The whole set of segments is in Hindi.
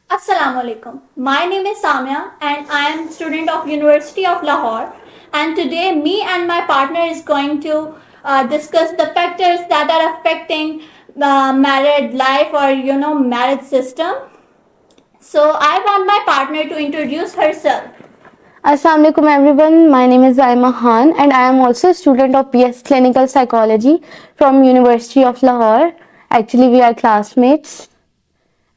Assalamu alaikum. My name is Samya and I am student of University of Lahore. And today me and my partner is going to discuss the factors that are affecting married life or marriage system. So I want my partner to introduce herself. Assalamu alaikum everyone. My name is Zaima Khan and I am also a student of BS Clinical Psychology from University of Lahore. Actually, we are classmates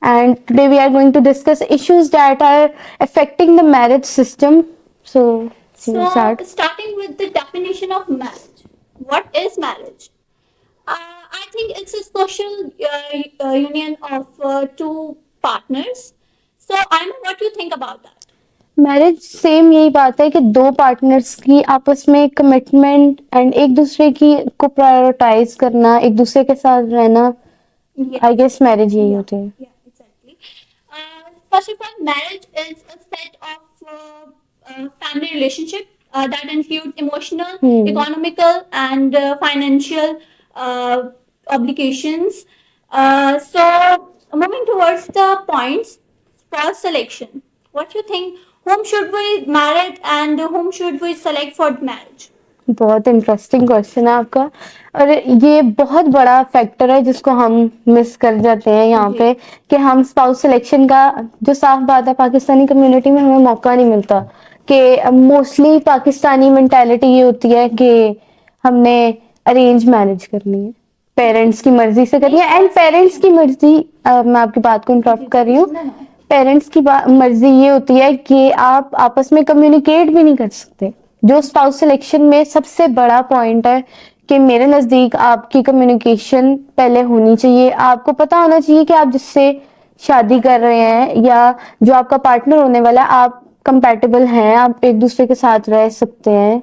and today we are going to discuss issues that are affecting the marriage system. So, So start. starting with the definition of marriage. What is marriage? I think it's a social union of two partners. So I know what you think about that. Marriage same यही बात है कि दो पार्टनर्स की आपस में कमिटमेंट एंड एक दूसरे की को प्रायोरिटाइज करना, एक दूसरे के साथ रहना. Yeah. आई गेस मैरिज यही Yeah, होती है. yeah, exactly. First of all, marriage is a set of family relationship that includes emotional, economical, and financial uh, obligations. So, moving towards the points, for selection. What do you think? Whom should we marry and whom should we select for marriage? बहुत इंटरेस्टिंग क्वेश्चन है आपका. और ये बहुत बड़ा फैक्टर है जिसको हम मिस कर जाते हैं यहाँ जी. पे कि हम स्पाउस सिलेक्शन का, जो साफ बात है पाकिस्तानी कम्युनिटी में हमें मौका नहीं मिलता. कि मोस्टली पाकिस्तानी मेंटालिटी ये होती है कि हमने अरेंज मैरिज करनी है, पेरेंट्स की मर्जी से करनी है. एंड पेरेंट्स की मर्जी, मैं आपकी बात को इंटरप्ट कर रही हूँ. पेरेंट्स की मर्जी ये होती है कि आप आपस में कम्युनिकेट भी नहीं कर सकते. जो स्पाउस सिलेक्शन में सबसे बड़ा पॉइंट है कि मेरे नजदीक आपकी कम्युनिकेशन पहले होनी चाहिए. आपको पता होना चाहिए कि आप जिससे शादी कर रहे हैं या जो आपका पार्टनर होने वाला है, आप कंपैटिबल हैं, आप एक दूसरे के साथ रह सकते हैं,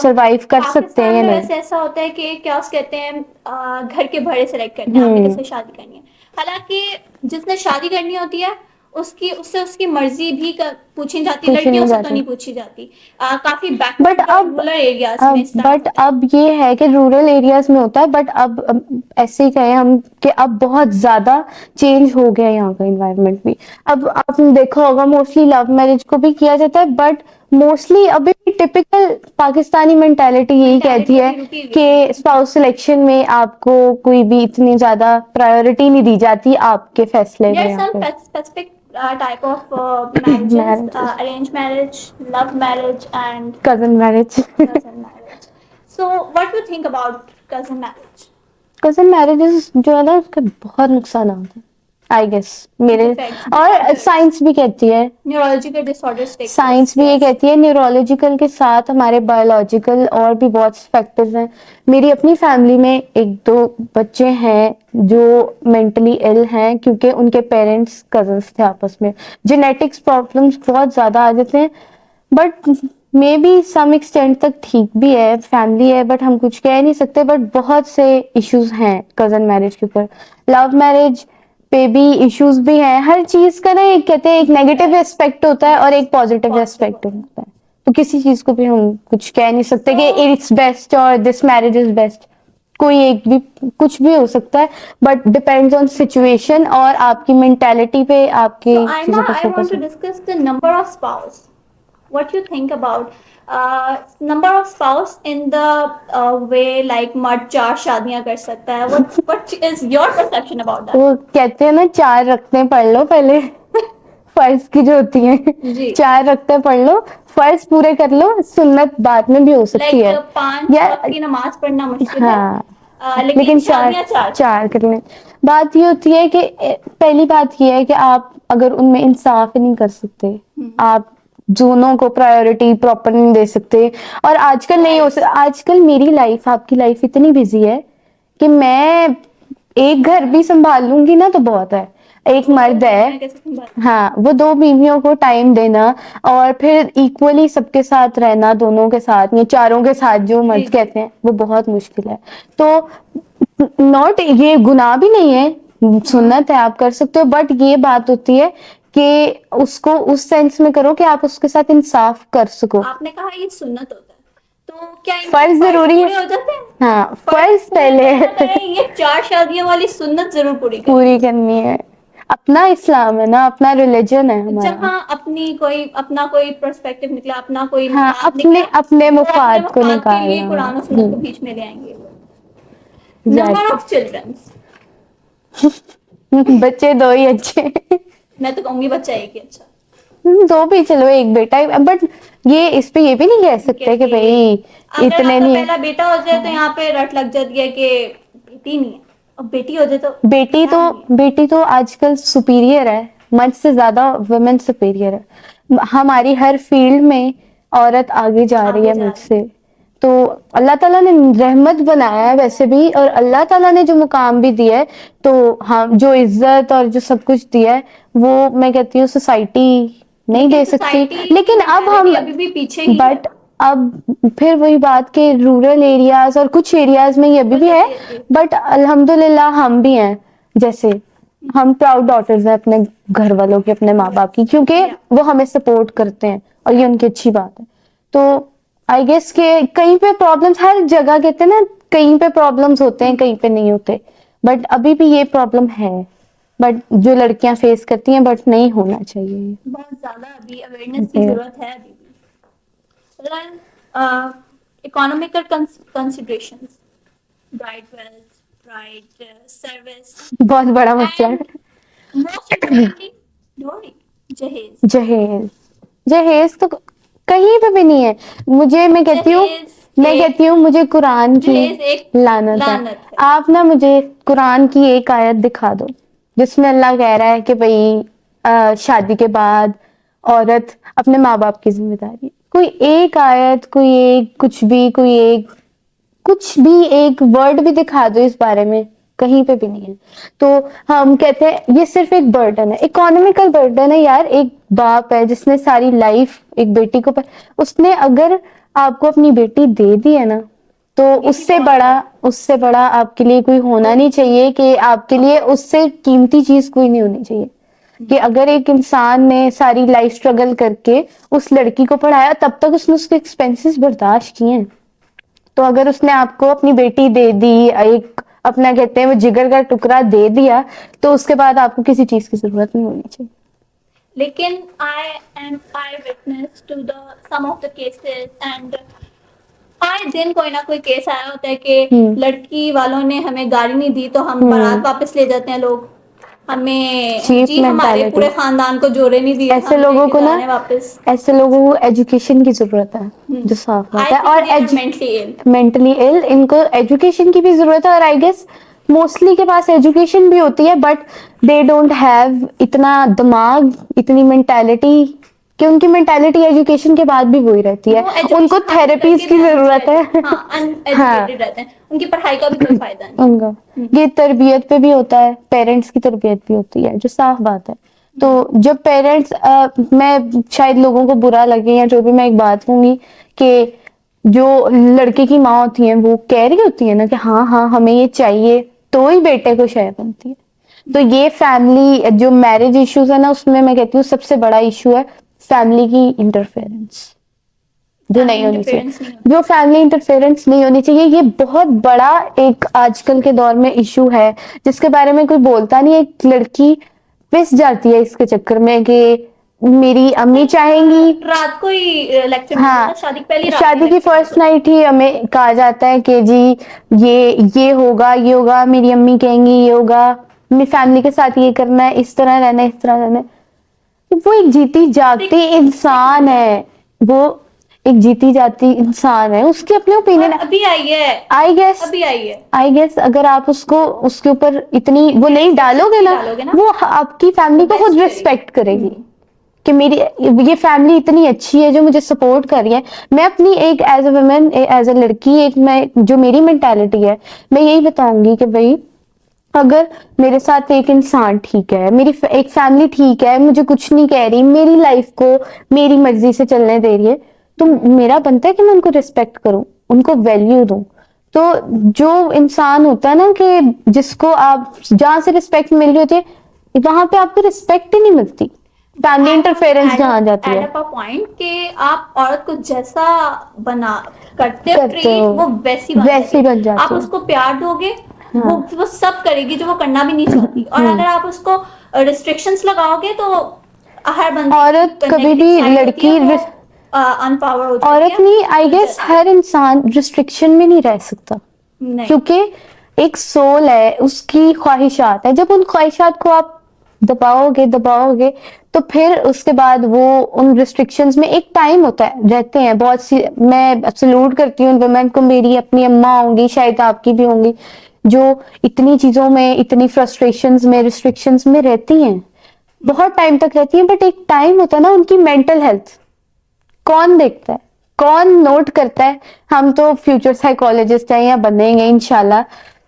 सरवाइव कर सकते हैं या पाकिस्तान में नहीं. वैसे ऐसा होता है कि क्या उसे कहते हैं घर के बड़े सेलेक्ट करने हैं, आपने किससे शादी करनी है. हालांकि जिसने शादी करनी होती है उसकी मर्जी भी पूछी जाती है, पूछी नहीं लड़कियों से तो जाती. नहीं पूछी जाती. काफी बट बैकवर्ड अब रूरल एरियाज में इस तरह बट अब ये है कि रूरल एरियाज में होता है. बट अब ऐसे ही कहें हम कि अब बहुत ज्यादा चेंज हो गया है यहाँ का इन्वायरमेंट भी. अब आपने देखा होगा मोस्टली लव मैरिज को भी किया जाता है. बट मोस्टली अभी भी टिपिकल पाकिस्तानी मेंटालिटी यही कहती है कि स्पाउस सिलेक्शन में आपको कोई भी इतनी ज्यादा प्रायोरिटी नहीं दी जाती आपके फैसले There में are यहाँ some पे. specific type of marriages, Marriages. arranged marriage, love marriage, and cousin marriage. cousin marriage. So, what do you think about cousin marriage? Cousin marriages जो है ना, उसके बहुत नुकसान होते हैं आई गेस मेरे. Defects, और disorders, साइंस भी कहती है, neurological disorders take place. Science भी ये Yes. कहती है न्यूरोलॉजिकल के साथ हमारे बायोलॉजिकल और भी बहुत फैक्टर्स हैं. मेरी अपनी फैमिली में एक दो बच्चे हैं जो मेंटली इल हैं क्योंकि उनके पेरेंट्स कजन्स थे आपस में. जेनेटिक्स प्रॉब्लम्स बहुत ज्यादा आ जाते हैं. But maybe some extent तक ठीक भी है, फैमिली है, बट हम कुछ कह नहीं सकते. बट बहुत से इश्यूज हैं कजन मैरिज के ऊपर. लव मैरिज पे भी इश्यूज भी हैं. हर चीज का ना एक कहते हैं एक नेगेटिव एस्पेक्ट होता है और एक पॉजिटिव एस्पेक्ट होता है. तो किसी चीज को भी हम कुछ कह नहीं सकते कि इट्स बेस्ट और दिस मैरिज इज बेस्ट. कोई एक भी कुछ भी हो सकता है. बट डिपेंड्स ऑन सिचुएशन और आपकी मेंटालिटी पे, आपकी So, चीजों Aima, पे I want फोकस to है. discuss the number of spouse. What you think about number of spouse in the way like मर्द चार शादियां कर सकता है. What is your perception about that? वो कहते हैं ना, चार रखते पढ़ लो पहले. फर्ज की जो होती है, जी. चार रखते पढ़ लो, फर्ज पूरे कर लो, सुन्नत बाद में भी हो सकती Like है. 5 या वक्त की नमाज पढ़ना मुश्किल है. हाँ, लेकिन लेकिन चार शादियां चार. चार कर लें. बात ये होती है कि पहली बात ये है कि आप अगर उनमें इंसाफ ही नहीं कर सकते, आप दोनों को प्रायोरिटी प्रॉपर नहीं दे सकते. और आजकल नहीं हो सकता. आजकल मेरी लाइफ, आपकी लाइफ इतनी बिजी है कि मैं एक घर भी संभाल लूंगी ना तो बहुत है. एक मर्द है, कैसे संभाल- हाँ, वो दो बीवियों को टाइम देना और फिर इक्वली सबके साथ रहना, दोनों के साथ या चारों के साथ जो जी, मर्द जी. कहते हैं, वो बहुत मुश्किल है. तो नॉट ये गुनाह भी नहीं है, सुन्नत है, आप कर सकते हो. बट ये बात होती है कि उसको उस सेंस में करो कि आप उसके साथ इंसाफ कर सको. आपने कहा ये सुन्नत होता है, तो क्या इनके फर्ज जरूरी है. पूरे हो जाते हैं? हाँ, फर्ज फर्ज पूरे पहले करना है, ये चार शादियों वाली सुन्नत जरूर पूरी करें. पूरी करनी है. अपना इस्लाम है ना, अपना रिलीजन है हमारा। जहाँ अपना कोई पर्सपेक्टिव निकला, अपना कोई हाँ, मुफाद अपने निकला, अपने वो अपने मुफाद को मुफाद के लिए निकालना। कुरान और सुन्नत को बीच में ले आएंगे। Number exactly. ऑफ चिल्ड्रंस, बच्चे दो ही अच्छे। मैं तो कहूंगी बच्चा एक ही अच्छा। दो भी चलो, एक बेटा ही, बट ये इस पे ये भी नहीं कह सकते कि भाई अगर इतने आपका नहीं है। पहला बेटा हो जाए तो यहाँ पे रट लग जाती है कि बेटी नहीं है, और बेटी हो जाए तो बेटी क्या तो नहीं है। बेटी तो आजकल सुपीरियर है, मर्द से ज्यादा वुमेन सुपीरियर है। हमारी हर फील्ड में औरत आगे जा रही आगे है जा रही मुझसे। तो अल्लाह ताला ने रहमत बनाया है वैसे भी, और अल्लाह ताला ने जो मुकाम भी दिया है, तो हम जो इज्जत और जो सब कुछ दिया है, वो मैं कहती हूँ सोसाइटी नहीं दे सकती। सोसाइटी लेकिन अब हम, अभी भी पीछे ही है। बट अब फिर वही बात के रूरल एरियाज और कुछ एरियाज में ये अभी भी है, बट अल्हम्दुलिल्लाह हम भी हैं। जैसे हम प्राउड डॉटर्स हैं अपने घर वालों की, अपने माँ बाप की, क्योंकि Yeah. वो हमें सपोर्ट करते हैं और ये उनकी अच्छी बात है। तो आई गेस के कहीं पे प्रॉब्लम्स, हर जगह कहते हैं ना, कहीं पे प्रॉब्लम्स होते हैं, कहीं पे नहीं होते, बट अभी भी ये प्रॉब्लम है, बट जो लड़कियां फेस करती हैं, बट नहीं होना चाहिए। बहुत ज्यादा अभी अवेयरनेस की जरूरत है अभी भी। Economical considerations, bride wealth, bride service, बहुत बड़ा मसला है। मोस्ट इम्पोर्टेंटली डोरी, जहेज। जहेज, जहेज तो कहीं पे भी नहीं है। मुझे, मैं कहती हूँ मुझे कुरान की जहेज एक लानत है। लानत है। आप ना मुझे कुरान की एक आयत दिखा दो जिसमें अल्लाह कह रहा है कि भाई शादी के बाद औरत अपने माँ बाप की जिम्मेदारी है। कोई एक आयत, कोई एक कुछ भी, कोई एक कुछ भी एक वर्ड भी दिखा दो इस बारे में, कहीं पे भी नहीं है। तो हम कहते हैं ये सिर्फ एक बर्डन है, इकोनॉमिकल बर्डन है यार। एक बाप है जिसने सारी लाइफ एक बेटी को उसने अगर आपको अपनी बेटी दे दी है ना, तो उससे बड़ा आपके लिए कोई होना नहीं चाहिए, कि आपके लिए उससे कीमती चीज कोई नहीं होनी चाहिए। कि अगर एक इंसान ने सारी लाइफ स्ट्रगल करके उस लड़की को पढ़ाया, तब तक उसने उसके एक्सपेंसेस बर्दाश्त किए हैं, तो अगर उसने आपको अपनी बेटी दे दी, एक अपना कहते हैं वो जिगर का टुकड़ा दे दिया, तो उसके बाद आपको किसी चीज की जरूरत नहीं होनी चाहिए। लेकिन I witness to the some of the cases, and आए दिन कोई ना कोई केस आया होता है कि लड़की वालों ने हमें गाड़ी नहीं दी तो हम बारात वापस ले जाते हैं लोग, हमें Cheap जी हमारे mentality. पूरे खानदान को जोड़े नहीं दिए, ऐसे हम लोगों लेके को जा ना रहे हैं वापस। ऐसे लोगों को एजुकेशन की जरूरत है, जो साफ बात आई है। थिंक और they are mentally ill. Mentally ill, इनको एजुकेशन की भी जरूरत है। और आई गेस मोस्टली के पास एजुकेशन भी होती है, बट दे डोंट हैव इतना दिमाग, इतनी मेंटालिटी, कि उनकी मेंटालिटी एजुकेशन के बाद भी वही रहती है। उनको थेरेपीज की जरूरत है। हाँ, अनएजुकेटेड रहते हैं, उनकी पढ़ाई का भी कोई फायदा नहीं। उनका ये तरबियत पे भी होता है, पेरेंट्स की तरबियत भी होती है, जो साफ बात है। तो जब पेरेंट्स, मैं शायद लोगों को बुरा लगे या जो भी, मैं एक बात कहूंगी कि जो लड़के की माँ होती है वो कह रही होती है ना कि हाँ हाँ हमें ये चाहिए, तो ही बेटे को शय बनती है। तो ये फैमिली जो मैरिज इश्यूज है ना, उसमें मैं कहती हूँ सबसे बड़ा इशू है फैमिली की इंटरफेरेंस, जो नहीं होनी चाहिए, जो फैमिली इंटरफेरेंस नहीं होनी चाहिए। ये बहुत बड़ा एक आजकल के दौर में इशू है, जिसके बारे में कोई बोलता नहीं। एक लड़की पिस जाती है इसके चक्कर में कि मेरी अम्मी चाहेंगी। रात को ही लेक्चर, हाँ, शादी पहली रात शादी की फर्स्ट नाइट ही हमें कहा जाता है कि जी ये होगा, ये होगा, मेरी अम्मी कहेंगी ये होगा, मेरी फैमिली के साथ ये करना है, इस तरह रहना है, इस तरह रहना है। वो एक जीती जागती इंसान है, वो एक जीती जाती इंसान है, उसके अपने ओपिनियन अभी आई है, आई गेस अगर आप उसको उसके ऊपर इतनी वो नहीं डालोगे ना, वो आपकी फैमिली को खुद रिस्पेक्ट करेगी कि मेरी ये फैमिली इतनी अच्छी है जो मुझे सपोर्ट कर रही है। मैं अपनी एक as a woman, as a लड़की, एक मैं जो मेरी मेंटालिटी है, मैं यही बताऊंगी कि भाई अगर मेरे साथ एक इंसान ठीक है, मेरी एक फैमिली ठीक है, मुझे कुछ नहीं कह रही, मेरी लाइफ को मेरी मर्जी से चलने दे रही है, तो मेरा बनता है कि मैं उनको रिस्पेक्ट करूं, उनको वैल्यू दूं। तो जो इंसान होता है ना कि जिसको आप जहां से रिस्पेक्ट मिल रही होती है, वहां पे आपको रिस्पेक्ट ही नहीं मिलती, फैमिली इंटरफेरेंस जहां जाती है। पॉइंट कि आप औरत को जैसा बना करते हो करते ट्रीट, हो, वो वैसी वैसी बन जाती आप है। उसको प्यार दोगे, वो सब करेगी जो वो करना भी नहीं चाहती। और अगर आप उसको रिस्ट्रिक्शंस लगाओगे तो हर बंदे औरत कभी भी लड़की अनपावर हो जाती औरत है, नहीं, आई खुल गेस जाती है। हर इंसान रिस्ट्रिक्शन में नहीं रह सकता, नहीं, क्योंकि एक सोल है, उसकी ख्वाहिशात है। जब उन ख्वाहिशात को आप दबाओगे दबाओगे तो फिर उसके बाद वो उन रिस्ट्रिक्शंस में एक टाइम होता है, रहते हैं बहुत सी। मैं सल्यूट करती हूँ वुमेन को, मेरी अपनी अम्मा होंगी, शायद आपकी भी होंगी, जो इतनी चीजों में, इतनी फ्रस्ट्रेशंस में, रिस्ट्रिक्शंस में रहती हैं, बहुत टाइम तक रहती हैं। बट एक टाइम होता है ना, उनकी मेंटल हेल्थ कौन देखता है, कौन नोट करता है? हम तो फ्यूचर साइकोलॉजिस्ट हैं या बनेंगे इंशाल्लाह,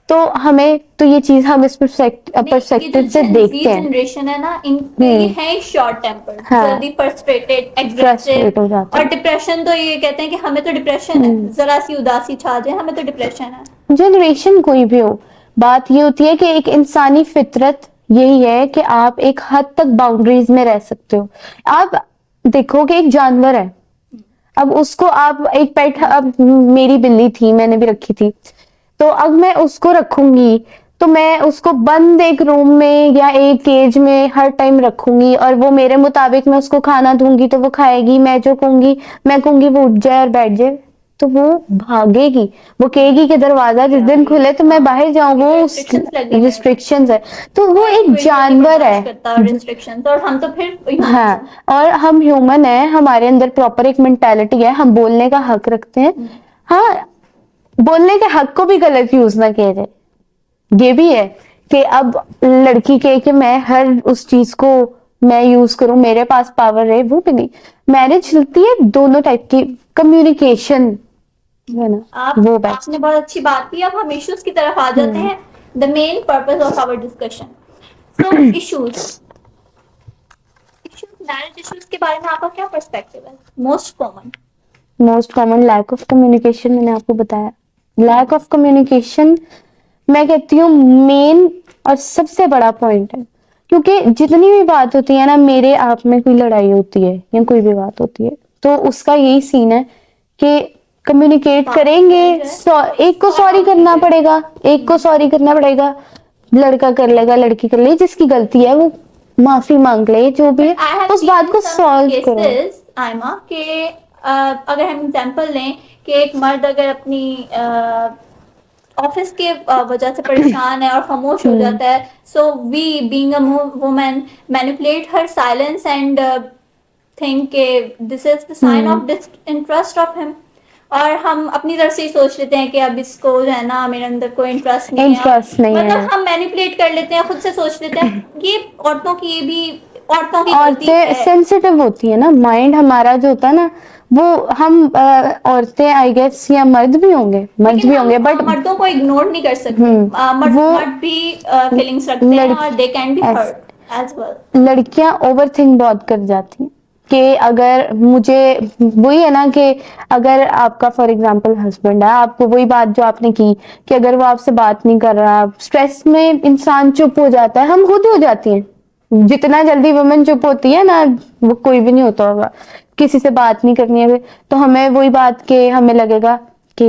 तो हमें तो ये चीज हम इस नहीं, ये परस्पेक्टिव जो से जेन देखते हैं। जनरेशन है ना, इनके ये है शॉर्ट टेम्पर, हाँ, जल्दी फ्रस्ट्रेटेड, फ्रस्ट्रेट एग्रेसिव। हो जाता और है। डिप्रेशन तो ये कहते हैं कि हमें तो डिप्रेशन है, जरा सी उदासी छा जाए हमें तो डिप्रेशन है। जनरेशन कोई भी हो, बात ये होती है कि एक इंसानी फितरत यही है कि आप एक हद तक बाउंड्रीज में रह सकते हो। आप देखो कि एक जानवर है, अब उसको आप एक पेट, अब मेरी बिल्ली थी, मैंने भी रखी थी, तो अब मैं उसको रखूंगी तो मैं उसको बंद एक रूम में या एक केज में हर टाइम रखूंगी, और वो मेरे मुताबिक मैं उसको खाना दूंगी तो वो खाएगी, मैं जो कहूंगी, मैं कहूंगी वो उठ जाए और बैठ जाए तो वो भागेगी। वो कहेगी कि दरवाजा जिस दिन खुले तो मैं बाहर जाऊं, वो Restrictions लगे हैं। रिस्ट्रिक्शंस है, तो वो एक कोई जानवर बर्दाश्त है। करता रिस्ट्रिक्शंस, और हम तो फिर हाँ, और हम ह्यूमन है, हमारे अंदर प्रॉपर एक मेंटालिटी है, हम बोलने का हक रखते हैं। हाँ, बोलने के हक को भी गलत यूज ना किया जाए, ये भी है कि अब लड़की के कि मैं हर उस चीज को मैं यूज करूं, मेरे पास पावर है, वो भी नहीं। मैरिज चलती है दोनों टाइप की, कम्युनिकेशन है ना, वो बेस्ट। आपने बहुत अच्छी बात की। अब हम इश्यूज की तरफ आ जाते हैं, the main purpose of our discussion. So issues marriage issues के बारे में आपका क्या पर्सपेक्टिव है? Most common lack of communication, मैंने आपको बताया, लैक ऑफ कम्युनिकेशन मैं कहती हूँ मेन और सबसे बड़ा पॉइंट है। क्योंकि जितनी भी बात होती है ना, मेरे आप में कोई लड़ाई होती है या कोई भी बात होती है, तो उसका यही सीन है कि कम्युनिकेट करेंगे, एक को सॉरी करना पड़ेगा, एक को सॉरी करना पड़ेगा, लड़का कर लेगा, लड़की कर लेगी, जिसकी गलती है वो माफी मांग ले, जो भी है उस बात को सॉल्व करो। आयमा के अगर हम एग्जांपल लें कि एक मर्द अगर अपनी ऑफिस के वजह से परेशान है और खामोश हो जाता है, so we being a woman manipulate her silence and think के this is the sign of disinterest of him. और हम अपनी तरफ से ही सोच लेते हैं कि अब इसको जो है ना मेरे अंदर कोई इंटरेस्ट नहीं है, मतलब हम मैनिपुलेट कर लेते हैं, खुद से सोच लेते हैं। ये औरतों की, ये भी औरतों की गलती है। औरतें सेंसिटिव होती है ना, माइंड हमारा जो होता है ना, वो हम औरतें आई गेस, या मर्द भी होंगे, बट मर्दों को इग्नोर नहीं कर सकते। मर्द भी फीलिंग्स रखते हैं और they can be hurt as well. लड़कियां ओवर थिंक बहुत कर जाती हैं कि अगर मुझे, वही है ना कि अगर आपका फॉर एग्जांपल हस्बैंड है, आपको वही बात जो आपने की कि अगर वो आपसे बात नहीं कर रहा, स्ट्रेस में इंसान चुप हो जाता है, हम खुद हो जाती हैं। जितना जल्दी वुमेन चुप होती है ना, वो कोई भी नहीं होता होगा, किसी से बात नहीं करनी है तो हमें वही बात के हमें लगेगा कि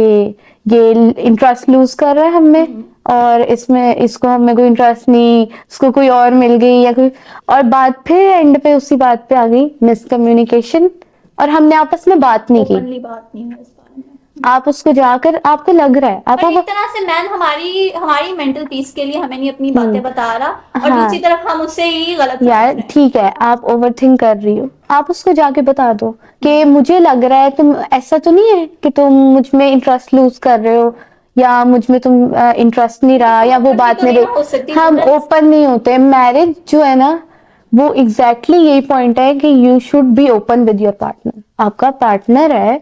ये इंटरेस्ट लूज कर रहा है हमें, और इसमें इसको हमें कोई इंटरेस्ट नहीं, उसको कोई और मिल गई या कोई और बात, फिर एंड पे उसी बात पे आ गई मिसकम्युनिकेशन, और हमने आपस में बात नहीं की। बात नहीं है इस बारे में। आप उसको जाकर, आपको लग रहा है आपको, एक तरह से मैन हमारी मेंटल पीस के लिए हमें नहीं अपनी बातें बता रहा, और हाँ, दूसरी तरफ हम उससे ही गलत यार ठीक है, आप ओवर थिंक कर रही हो, आप उसको जाके बता दो कि मुझे लग रहा है, तुम ऐसा तो नहीं है कि तुम मुझ में इंटरेस्ट लूज कर रहे हो, या मुझ में तुम इंटरेस्ट नहीं रहा, या वो बात तो नहीं, हम ओपन नहीं होते। मैरिज जो है ना, वो एग्जैक्टली यही पॉइंट है कि you should be open with your partner. आपका पार्टनर है,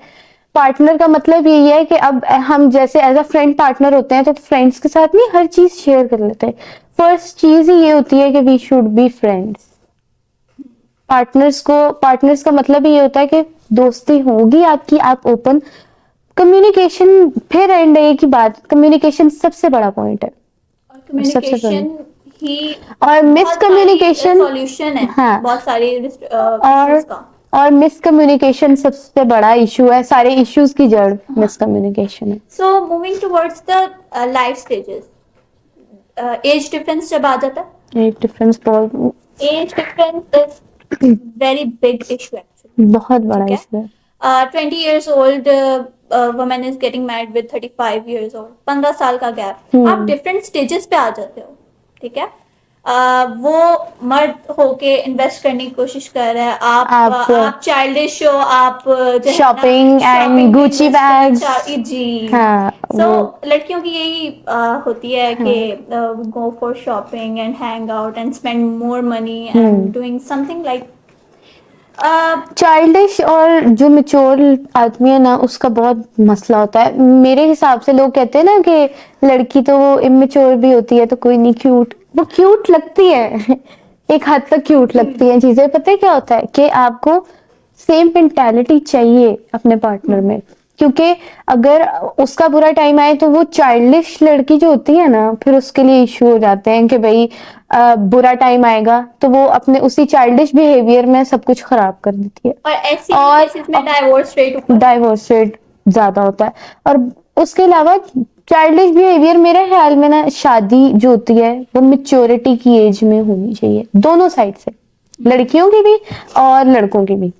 पार्टनर का मतलब यही है कि अब हम जैसे एज अ फ्रेंड पार्टनर होते हैं, तो फ्रेंड्स के साथ नहीं हर चीज शेयर कर लेते हैं। फर्स्ट चीज ही ये होती है कि we should be friends. Partners का मतलब ये होता है कि दोस्ती होगी आपकी, आप ओपन कम्युनिकेशन, फिर एंड एक ही बात, कम्युनिकेशन सबसे बड़ा पॉइंट है, कम्युनिकेशन ही, और मिसकम्युनिकेशन सॉल्यूशन है। हाँ, बहुत सारी और मिसकम्युनिकेशन सबसे बड़ा इशू है, सारे इश्यूज की जड़ मिसकम्युनिकेशन है। So moving towards the life stages, age difference जब आ जाता है, एक डिफरेंस बहुत age difference is very big issue actually, बहुत बड़ा ठीक है। इशू है। 20 years old woman is getting married with 35 years old, 15 साल का गैप, आप डिफरेंट स्टेजेस पे आ जाते हो, ठीक है। वो मर्द होके इन्वेस्ट करने की कोशिश कर रहा है, आप चाइल्डिश हो, आप जो है ना शॉपिंग एंड shopping पे गुची invest करना बैग्स, जी। हाँ सो वो लड़कियों की यही होती है कि go for shopping and hang out and spend more money and doing something like childish. और जो मेच्योर आदमी है ना उसका बहुत मसला होता है मेरे हिसाब से। लोग कहते हैं ना कि लड़की तो इमेच्योर भी होती है तो कोई नहीं, क्यूट, वो क्यूट लगती है एक हद तक क्यूट लगती है चीजें। पता है क्या होता है कि आपको सेम मेंटालिटी चाहिए अपने पार्टनर में, क्योंकि अगर उसका बुरा टाइम आए तो वो चाइल्डिश लड़की जो होती है ना फिर उसके लिए इश्यू हो जाते हैं कि भाई बुरा टाइम आएगा तो वो अपने उसी चाइल्डिश बिहेवियर में सब कुछ खराब कर देती है। और ऐसे और केसेस में डाइवोर्स रेट ऊपर डाइवोर्स रेट ज्यादा होता है। और उसके अलावा चाइल्डिश बिहेवियर मेरे ख्याल में ना, शादी जो होती है वो मेच्योरिटी की एज में होनी चाहिए दोनों साइड से, लड़कियों की भी और लड़कों की भी।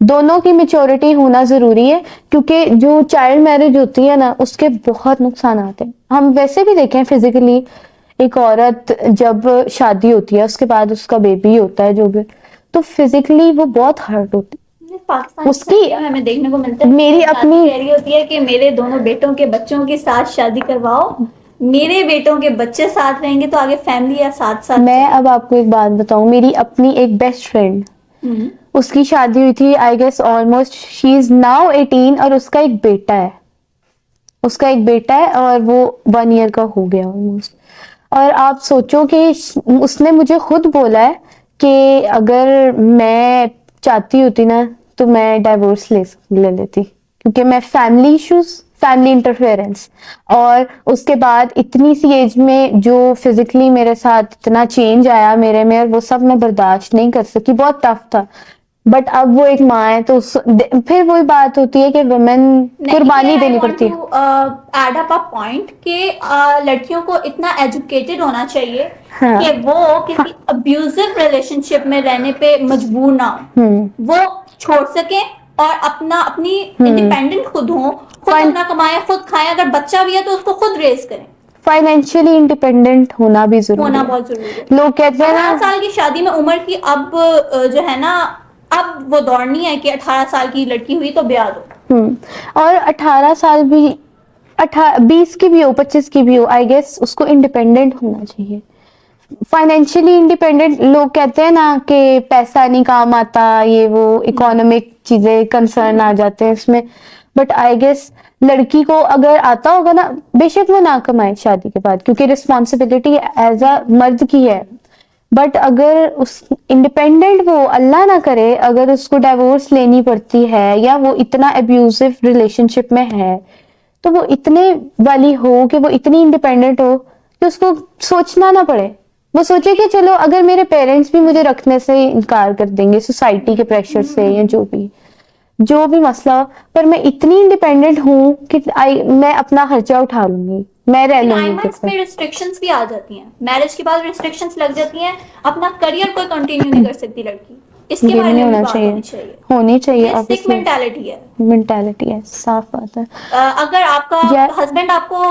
दोनों की मेच्योरिटी होना जरूरी है, क्योंकि जो चाइल्ड मैरिज होती है ना उसके बहुत नुकसान आते हैं। हम वैसे भी देखें फिजिकली, एक औरत जब शादी होती है उसके बाद उसका बेबी होता है जो भी, तो फिजिकली वो बहुत हर्ट होती पाकिस्तान उसकी। हमें देखने को मिलता है। मेरी दादी अपनी कह रही होती है कि मेरे दोनों बेटों के बच्चों के साथ शादी करवाओ, मेरे बेटों के बच्चे साथ रहेंगे तो आगे फैमिली या साथ साथ मैं अब आपको एक बात बताऊं, मेरी अपनी एक बेस्ट फ्रेंड, उसकी शादी हुई थी I guess almost she is now 18 और उसका एक बेटा है, उसका एक बेटा है और वो 1 ईयर का हो गया ऑलमोस्ट। और आप सोचो कि उसने मुझे खुद बोला है कि अगर मैं चाहती होती ना तो मैं डाइवोर्स ले लेती, क्योंकि मैं फैमिली इश्यूज, फैमिली इंटरफेरेंस, और उसके बाद इतनी सी एज में जो फिजिकली मेरे साथ इतना चेंज आया मेरे में, और वो सब मैं बर्दाश्त नहीं कर सकी, बहुत टफ था। बट अब वो एक माँ है तो फिर वही बात होती है कि वुमेन कुर्बानी देनी पड़ती है। एड अप अ पॉइंट कि लड़कियों को इतना एजुकेटेड होना चाहिए हाँ। कि वो किसी अब्यूजिव रिलेशनशिप में रहने पे मजबूर ना हो, वो छोड़ सके और अपनी इंडिपेंडेंट खुद हो, खुद अपना कमाए खुद खाए, अगर बच्चा भी है तो उसको खुद रेज करें। फाइनेंशियली इंडिपेंडेंट होना भी जरूरी होना है। बहुत जरूरी है। लोग कहते हैं 18 ना, साल की शादी में उम्र की अब जो है ना, अब वो दौर नहीं है कि 18 साल की लड़की हुई तो ब्याह दो। और 18 साल भी, 20 की भी हो 25 की भी हो, आई गेस उसको इंडिपेंडेंट होना चाहिए, फाइनेंशियली इंडिपेंडेंट। लोग कहते हैं ना कि पैसा नहीं काम आता, ये वो इकोनॉमिक चीजें कंसर्न आ जाते हैं इसमें, बट आई गेस लड़की को अगर आता होगा ना, बेशक वो ना कमाए शादी के बाद क्योंकि रिस्पॉन्सिबिलिटी एज अ मर्द की है, बट अगर उस इंडिपेंडेंट वो अल्लाह ना करे अगर उसको डाइवोर्स लेनी पड़ती है या वो इतना अब्यूजिव रिलेशनशिप में है, तो वो इतने वाली हो कि वो इतनी इंडिपेंडेंट हो कि उसको सोचना ना पड़े। वो सोचे कि चलो अगर मेरे पेरेंट्स भी मुझे रखने से इनकार कर देंगे सोसाइटी के प्रेशर से या जो भी मसला हो, पर मैं इतनी इंडिपेंडेंट हूँ कि मैं अपना खर्चा उठा लूंगी, मैं रह लूंगी। आईमैक्स में रिस्ट्रिक्शंस भी आ जाती हैं, मैरिज के बाद रिस्ट्रिक्शंस लग जाती हैं, अपना करियर कोई कंटिन्यू नहीं कर सकती लड़की, इसके बारे में भी बात होनी चाहिए। होनी चाहिए, ये सिक मेंटालिटी है, मेंटालिटी है, साफ बात है। अगर आपका हस्बैंड आपको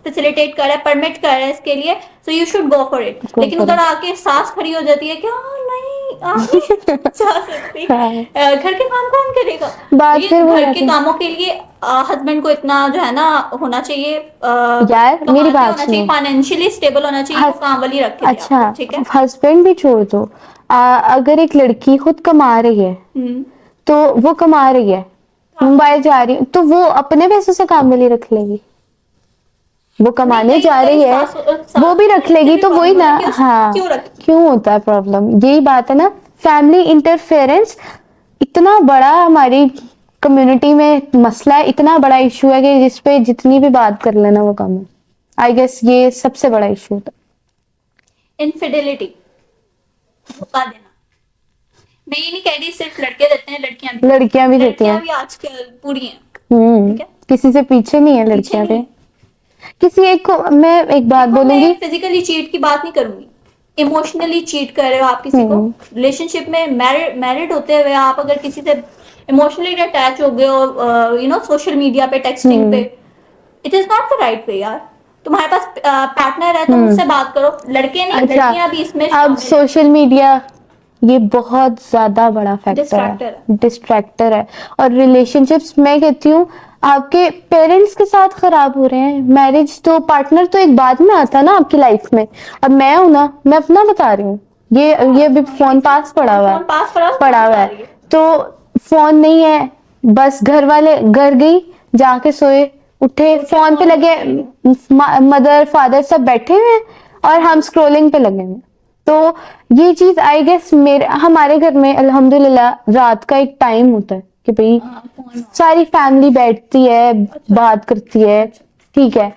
फैसिलिटेट कर रहा है, परमिट कर रहा है इसके लिए, so you should go for it. लेकिन उधर आके सास खड़ी हो जाती है कि नहीं आप नहीं जा सकती, घर के काम कौन करेगा, बात फिर वो घर के कामों के लिए हस्बैंड को इतना जो है ना होना चाहिए, यार मेरी बात होना चाहिए, फाइनेंशियली स्टेबल होना चाहिए, वो काम वाली रखे। अच्छा ठीक है, हस्बैंड भी छोड़ दो, अगर एक लड़की खुद कमा रही है तो वो कमा रही है, मुंबई जा रही है, तो वो अपने पैसों से काम वाली रख लेगी, वो कमाने जा रही है वो भी रख लेगी, तो वही ना। हाँ, क्यों होता है प्रॉब्लम, यही बात है ना, फैमिली इंटरफेरेंस इतना बड़ा हमारी कम्युनिटी में मसला है, इतना बड़ा इशू है कि जिसपे जितनी भी बात कर लेना वो कम है। आई गेस ये सबसे बड़ा इशू होता है। इनफिडेलिटी, धोखा देना। मैं ये नहीं कह रही सिर्फ लड़के देते हैं, लड़कियां भी देती हैं, भी आजकल पूरी हैं। किसी से पीछे नहीं है लड़कियां भी। किसी एक को मैं एक बात बोलूंगी, मैं फिजिकली चीट की बात नहीं करूंगी, इमोशनली चीट कर रहे हो आप किसी को रिलेशनशिप में, मैरिड होते हुए आप अगर किसी से इमोशनली अटैच हो गए हो, यू नो सोशल मीडिया पे, टेक्सटिंग पे, it is not the right way यार। तुम्हारे पास पार्टनर है, तुम उससे बात करो, लड़के नहीं, अच्छा लड़कियां भी इसमें अब शामिल हैं। सोशल मीडिया ये बहुत ज्यादा बड़ा फैक्टर Distractor है, डिस्ट्रैक्टर है। और रिलेशनशिप्स मैं कहती हूँ आपके पेरेंट्स के साथ खराब हो रहे हैं। मैरिज तो पार्टनर तो एक बाद में आता ना आपकी लाइफ में। अब मैं हूं ना, मैं अपना बता रही हूँ, ये अभी फोन पास पड़ा हुआ फोन पास पड़ा हुआ है, तो फोन नहीं है, बस घर वाले, घर गई, जाके सोए, उठे, फोन पे लगे, मदर फादर सब बैठे हुए हैं और हम स्क्रोलिंग पे लगे हुए हैं। तो ये चीज आई गेस मेरे हमारे घर में अल्हम्दुलिल्लाह रात का एक टाइम होता है कि भाई सारी फैमिली बैठती है, बात करती है, ठीक है,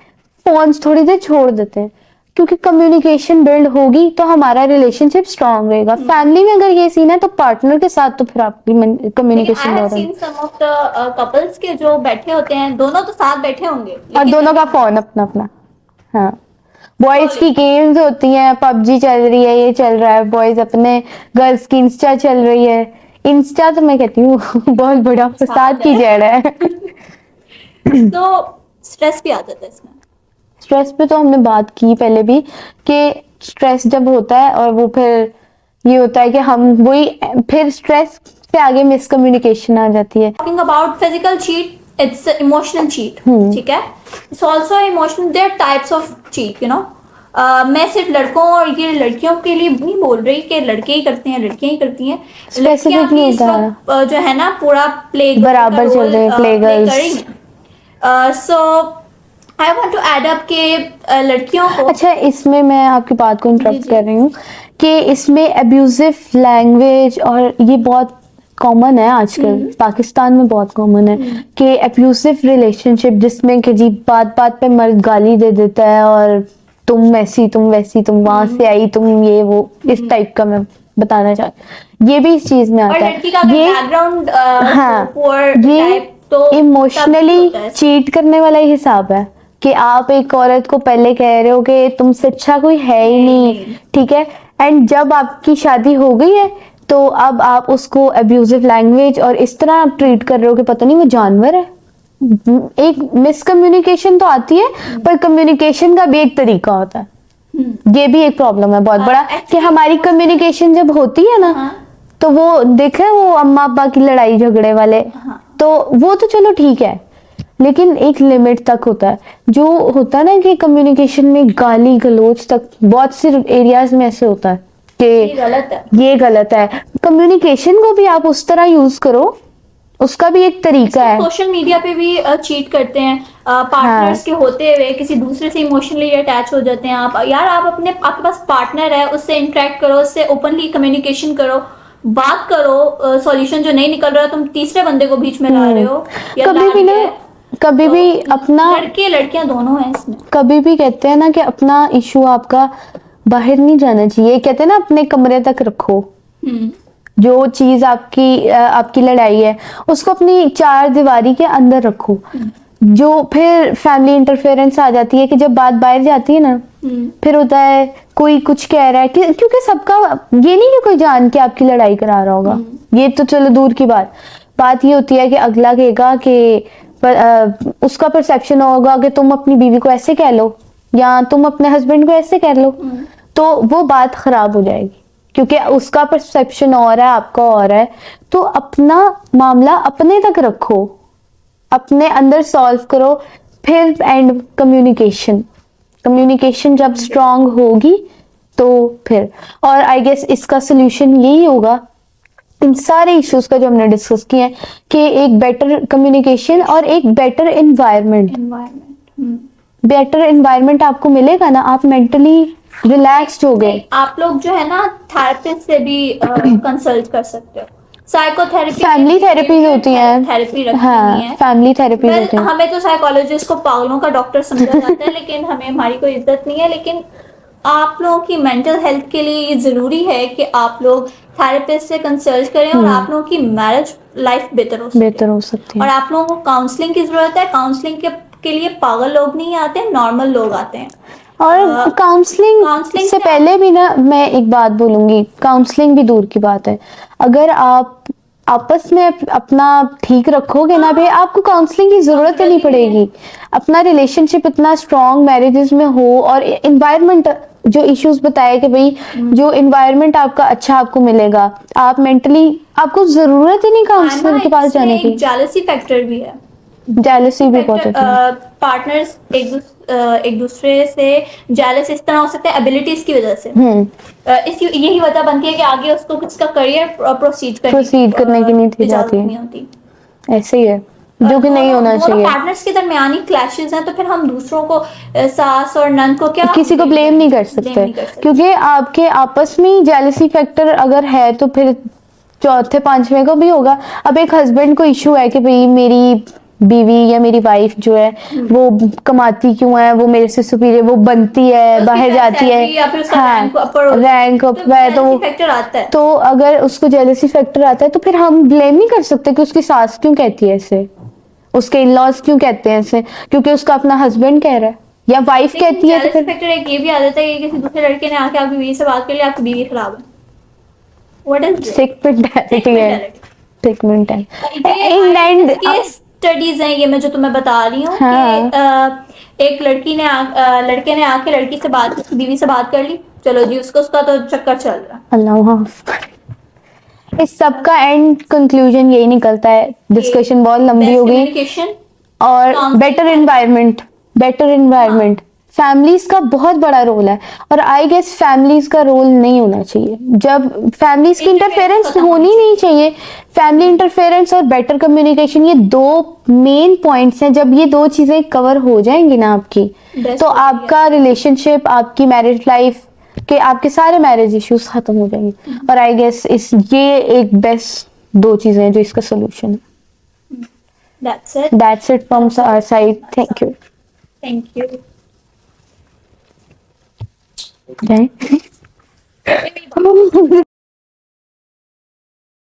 फोन्स थोड़ी देर छोड़ देते हैं, क्योंकि कम्युनिकेशन बिल्ड होगी तो हमारा रिलेशनशिप स्ट्रांग रहेगा। फैमिली में अगर ये सीन है तो पार्टनर के साथ तो फिर आपकी कम्युनिकेशन आई हो हैव रही है। Seen some of the couples के जो बैठे होते हैं, दोनों तो साथ बैठे होंगे, और दोनों का फोन अपना अपना, हाँ, बॉयज की गेम्स होती हैं, पबजी चल रही है, ये चल रहा है, बॉयज अपने, गर्ल्स की इंस्टा चल रही है। इंस्टा तो मैं कहती हूँ बहुत बड़ा फसाद की जड़ है। तो स्ट्रेस भी आ जाता है इसमें। स्ट्रेस पे तो हमने बात की पहले भी कि स्ट्रेस जब होता है और वो फिर ये होता है कि हम वही, फिर स्ट्रेस से आगे मिसकम्युनिकेशन आ जाती है। Talking about physical cheat, it's emotional cheat, ठीक है? It's also emotional. There are types of cheat, you know. मैं सिर्फ लड़कों और ये लड़कियों के लिए नहीं बोल रही कि लड़के ही करते हैं, लड़कियां ही करती हैं। लड़कियां Specific भी नहीं इस होता वक्त जो है ना पूरा प्ले बराबर चल रहे हैं, play girls। So I want to add up के लड़कियों को, अच्छा, इसमें मैं आपकी बात को जी, इंटरप्ट जी। कर रही हूँ कि इसमें अब्यूजिव लैंग्वेज और ये बहुत कॉमन है आजकल, पाकिस्तान में बहुत कॉमन है कि अब्यूजिव रिलेशनशिप जिसमें कि जी बात बात पे मर्द गाली दे देता है और तुम ऐसी, तुम वैसी, तुम वहां से आई, तुम ये वो, इस टाइप का मैं बताना चाहती, ये भी इस चीज में और आता लड़की का है। ये बैकग्राउंड हाँ, पुअर ये टाइप, तो इमोशनली चीट करने वाला ही हिसाब है कि आप एक औरत को पहले कह रहे हो कि तुमसे अच्छा कोई है ही नहीं, ठीक है, एंड जब आपकी शादी हो गई है तो अब आप उसको अब्यूजिव लैंग्वेज और इस तरह आप ट्रीट कर रहे हो कि पता नहीं वो जानवर है। एक मिसकम्युनिकेशन तो आती है, पर कम्युनिकेशन का भी एक तरीका होता है। ये भी एक प्रॉब्लम है बहुत बड़ा कि हमारी कम्युनिकेशन जब होती है ना, तो वो देखे वो अम्मा अब्बा की लड़ाई झगड़े वाले, तो वो तो चलो ठीक है, लेकिन एक लिमिट तक होता है। जो होता है ना कि कम्युनिकेशन में गाली गलौज तक, बहुत से एरियाज में ऐसे होता है कि ये गलत है। कम्युनिकेशन को भी आप उस तरह यूज करो, उसका भी एक तरीका है। सोशल मीडिया पे भी चीट करते हैं, पार्टनर्स के होते हुए किसी दूसरे से इमोशनली अटैच हो जाते हैं। आप यार, आप आपके पास पार्टनर है, उससे इंटरेक्ट करो, उससे ओपनली कम्युनिकेशन करो, बात करो, सॉल्यूशन जो नहीं निकल रहा तुम तीसरे बंदे को बीच में ला रहे हो, या कभी भी ना, कभी भी अपना, लड़के लड़कियां दोनों हैं इसमें, कभी भी कहते हैं ना कि अपना इशू आपका बाहर नहीं जाना चाहिए, कहते हैं ना अपने कमरे तक रखो। जो चीज आपकी लड़ाई है उसको अपनी चार दीवारी के अंदर रखो। जो फिर फैमिली इंटरफेरेंस आ जाती है कि जब बात बाहर जाती है ना, फिर होता है कोई कुछ कह रहा है कि क्योंकि सबका ये नहीं कि कोई जान के आपकी लड़ाई करा रहा होगा, ये तो चलो दूर की बात ये होती है कि अगला कहेगा कि उसका परसेप्शन होगा कि तुम अपनी बीवी को ऐसे कह लो या तुम अपने हस्बैंड को ऐसे कह लो, तो वो बात खराब हो जाएगी क्योंकि उसका परसेप्शन और है, आपका और है। तो अपना मामला अपने तक रखो, अपने अंदर सॉल्व करो, फिर एंड कम्युनिकेशन जब स्ट्रांग होगी तो फिर, और आई गेस इसका सोल्यूशन यही होगा इन सारे इश्यूज का जो हमने डिस्कस किए हैं कि एक बेटर कम्युनिकेशन और एक बेटर एनवायरनमेंट। बेटर एनवायरनमेंट आपको मिलेगा ना, आप मेंटली रिलैक्स्ड हो गए। आप लोग जो है ना थेरेपिस्ट से भी कंसल्ट कर सकते हो, साइकोथेरेपी, फैमिली थेरेपीज होती हैं, थेरेपी रखी हाँ, है। फैमिली थेरेपीज Well, होती हैं। हमें तो साइकोलॉजिस्ट को पागलों का डॉक्टर समझा जाता है, लेकिन हमें हमारी कोई इज्जत नहीं है। लेकिन आप लोगों की मेंटल हेल्थ के लिए ये जरूरी है कि आप लोग थेरेपिस्ट से कंसल्ट करें और आप लोगों की मैरिज लाइफ बेहतर हो सकती है। बेहतर हो सकती और है। आप लोगों को काउंसलिंग की जरूरत है। काउंसलिंग के के लिए पागल लोग नहीं आते, नॉर्मल लोग आते हैं। और काउंसलिंग counselling से से पहले भी ना मैं एक बात बोलूंगी, काउंसलिंग भी दूर की बात है, अगर आप आपस में अपना ठीक रखोगे ना भाई, आपको काउंसलिंग की जरूरत ही नहीं पड़ेगी। अपना रिलेशनशिप इतना स्ट्रांग मैरिजेस में हो, और इन्वायरमेंट जो इश्यूज बताए कि भाई जो इन्वायरमेंट आपका अच्छा आपको मिलेगा, आप मेंटली आपको जरूरत ही नहीं काउंसलर के पास जाने की। जेलसी फैक्टर भी है। जेलसी भी बहुत होती है। पार्टनर्स एक दूसरे से जेलस इस तरह हो सकते हैं एबिलिटीज की वजह से। यही वजह बनती है कि आगे उसको कुछ का करियर प्रोसीड करने की नहीं थी इजाजत जाती नहीं है, होती। ऐसे ही है जो कि नहीं होना चाहिए। पार्टनर्स के दरमियानी क्लैशेस हैं, तो फिर हम दूसरों को सास और नंद को क्या किसी को ब्लेम नहीं कर सकते, क्योंकि आपके आपस में ही जेलसी फैक्टर अगर है तो फिर चौथे पांचवे को भी होगा। अब एक हस्बैंड को इशू है कि भाई मेरी बीवी या मेरी वाइफ जो है वो कमाती क्यों है, वो मेरे से सुपीरियर, वो बनती है, बाहर जाती है, या फिर उसका हाँ रैंक अप है, तो फैक्टर आता है। तो अगर उसको जेलसी फैक्टर आता है तो फिर हम ब्लेम नहीं कर सकते कि उसकी सास क्यों कहती है ऐसे, उसके इन लॉज क्यों कहते हैं ऐसे, क्योंकि उसका अपना हस्बैंड कह रहा है या वाइफ कहती है। तो फिर फैक्टर एक ये भी आ जाता है कि किसी दूसरे लड़के ने आके आपकी बीवी से बात कर लिया, आपकी बीवी खराब है। व्हाट इज सिक मेंटालिटी है, सिक मेंटालिटी। इंग्लैंड केस स्टडीज हैं ये मैं जो तुम्हें बता रही हूँ हाँ। कि एक लड़के ने आके लड़की से बात, बीवी से बात कर ली, चलो जी उसका तो चक्कर चल रहा। अल्लाह, इस सब का एंड कंक्लूजन यही निकलता है, डिस्कशन बहुत लंबी हो गई। कम्युनिकेशन और बेटर एनवायरनमेंट फैमिलीज का बहुत बड़ा रोल है, और आई गेस फैमिलीज का रोल नहीं होना चाहिए। जब फैमिलीज की इंटरफेरेंस होनी नहीं चाहिए, फैमिली इंटरफेरेंस और बेटर कम्युनिकेशन ये दो मेन पॉइंट्स हैं। जब ये दो चीजें कवर हो जाएंगी ना आपकी, तो आपका रिलेशनशिप, आपकी मैरिज लाइफ के आपके सारे मैरिज इश्यूज खत्म हो जाएंगे। और आई गेस ये एक बेस्ट दो चीजें हैं जो इसका सोल्यूशन है। That's it from our side. Thank you. Thank you. Okay.